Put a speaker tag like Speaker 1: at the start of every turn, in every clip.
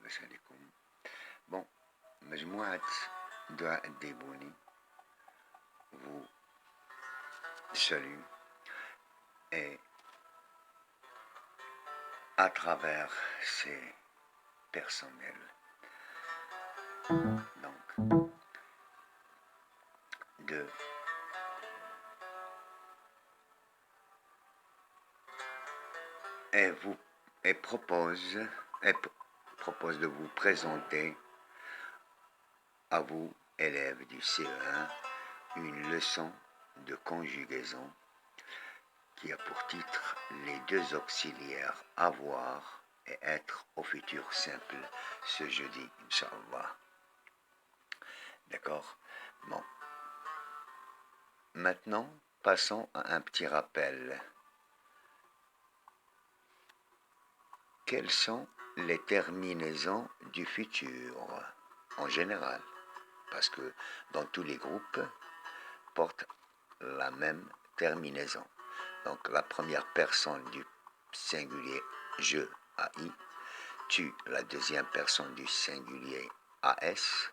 Speaker 1: لاباس عليكم. Bon, مجموعة دعاء الديبوني vous salue et à travers ces personnels, donc de et propose de vous présenter à vous, élèves du CE1, une leçon de conjugaison qui a pour titre les deux auxiliaires avoir et être au futur simple ce jeudi, Inch'Allah. D'accord? Bon. Maintenant, passons à un petit rappel. Quelles sont les terminaisons du futur en général? Parce que dans tous les groupes portent la même terminaison. Donc la première personne du singulier je, AI, tu, la deuxième personne du singulier AS,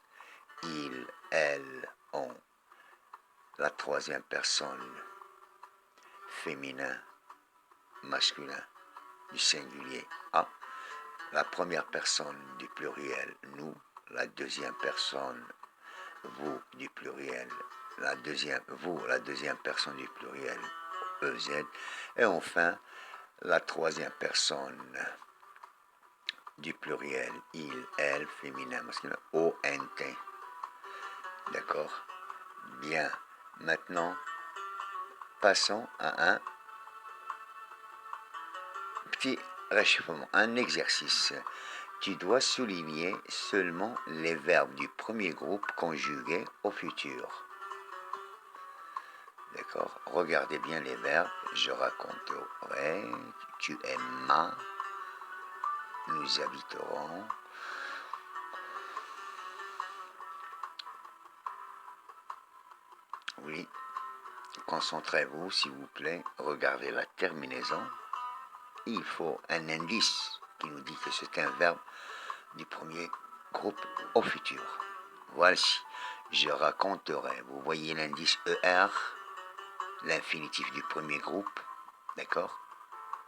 Speaker 1: il, elle, on, la troisième personne féminin, masculin du singulier A, la première personne du pluriel nous, la deuxième personne vous du pluriel, la deuxième personne du pluriel EZ, et enfin la troisième personne du pluriel il, elle, féminin, masculin, ONT. D'accord? Bien. Maintenant, passons à un petit réchauffement, un exercice. Tu dois souligner seulement les verbes du premier groupe conjugués au futur. D'accord? Regardez bien les verbes. Je raconterai, tu aimas, nous habiterons. Oui, concentrez-vous s'il vous plaît, regardez la terminaison. Il faut un indice qui nous dit que c'est un verbe du premier groupe au futur. Voici, je raconterai. Vous voyez l'indice ER, l'infinitif du premier groupe, d'accord?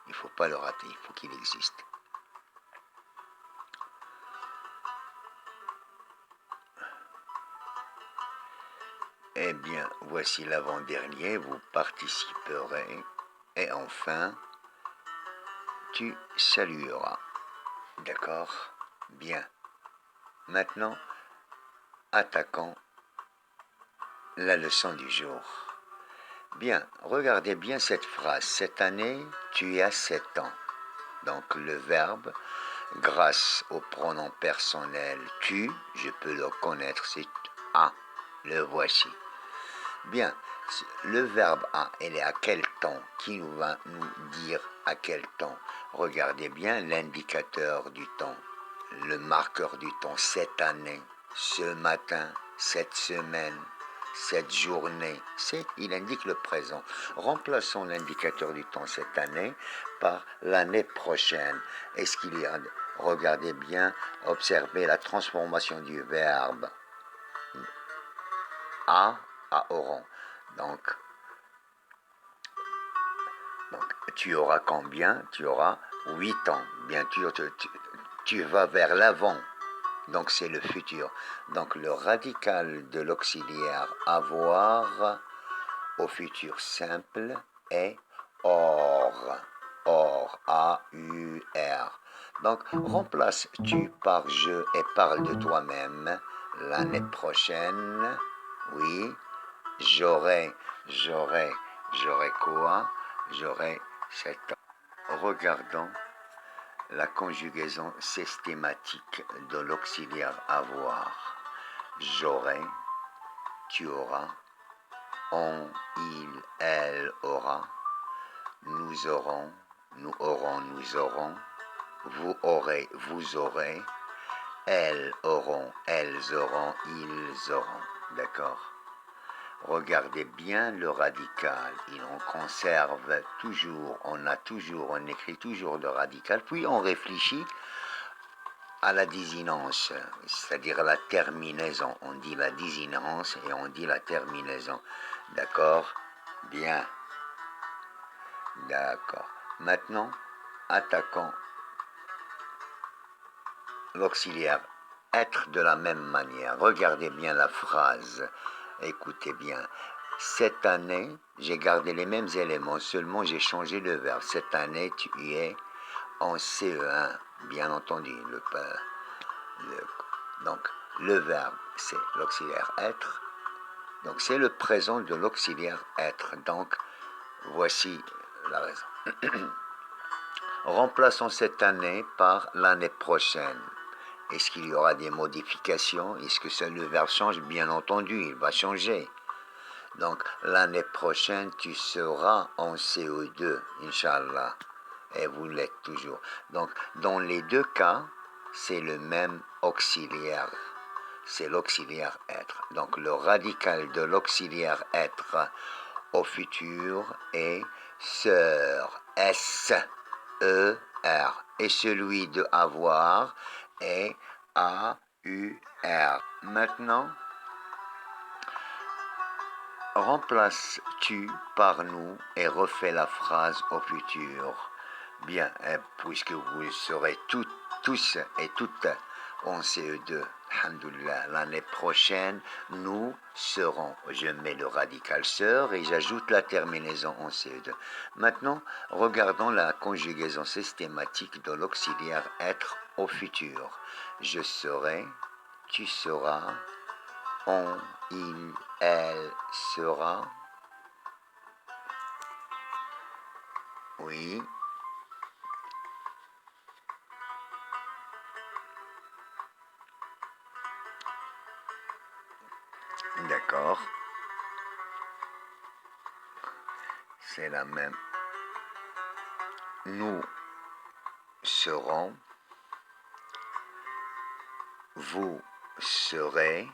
Speaker 1: Il ne faut pas le rater, il faut qu'il existe. Eh bien, voici l'avant-dernier, vous participerez. Et enfin, tu salueras. D'accord? Bien. Maintenant, attaquons la leçon du jour. Bien, regardez bien cette phrase. Cette année, tu as 7 ans. Donc le verbe, grâce au pronom personnel tu, je peux le connaître, c'est a. Le voici. Bien, le verbe a, elle est à quel temps? Qui nous va nous dire à quel temps? Regardez bien l'indicateur du temps, le marqueur du temps, cette année, ce matin, cette semaine, cette journée, il indique le présent. Remplaçons l'indicateur du temps cette année par l'année prochaine. Est-ce qu'il y a, regardez bien, observez la transformation du verbe à auront. Donc, tu auras combien? Tu auras 8 ans. Bien sûr, tu vas vers l'avant. Donc, c'est le futur. Donc, le radical de l'auxiliaire avoir au futur simple est or. Or, A-U-R. Donc, remplace tu par je et parle de toi-même. L'année prochaine, oui, j'aurai quoi? J'aurai 7 ans. Regardons la conjugaison systématique de l'auxiliaire avoir. J'aurai, tu auras, on, il, elle aura, nous aurons, nous aurons, nous aurons, vous aurez, vous aurez, elles auront, elles auront, ils auront. D'accord? Regardez bien le radical, on conserve toujours, on écrit toujours le radical, puis on réfléchit à la désinence, c'est-à-dire à la terminaison. On dit la désinence et on dit la terminaison. D'accord? Bien. D'accord. Maintenant, attaquons l'auxiliaire être de la même manière. Regardez bien la phrase. Écoutez bien. Cette année, j'ai gardé les mêmes éléments, seulement j'ai changé le verbe. Cette année, tu es en CE1, bien entendu. Donc, le verbe, c'est l'auxiliaire être. Donc, c'est le présent de l'auxiliaire être. Donc, voici la raison. Remplaçons cette année par l'année prochaine. Est-ce qu'il y aura des modifications? Est-ce que le verbe change? Bien entendu, il va changer. Donc, l'année prochaine, tu seras en CE2, Inch'Allah. Et vous l'êtes toujours. Donc, dans les deux cas, c'est le même auxiliaire. C'est l'auxiliaire être. Donc, le radical de l'auxiliaire être au futur est sœur. S-E-R. Et celui de avoir est A-U-R. Maintenant, remplaces-tu par nous et refais la phrase au futur. Bien, puisque vous serez tous et toutes en CE2, alhamdoulilah, l'année prochaine, nous serons, je mets le radical sœur et j'ajoute la terminaison en CE2. Maintenant, regardons la conjugaison systématique de l'auxiliaire être au futur. Je serai, tu seras, on, il, elle sera. Oui. D'accord. C'est la même. Nous serons. Vous serez.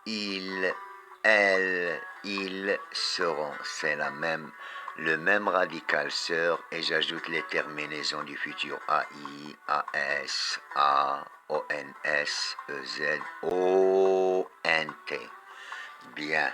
Speaker 1: Il, elle, ils seront. C'est le même radical sœur et j'ajoute les terminaisons du futur AI, AS, A, ONS, EZ, ONT. Bien.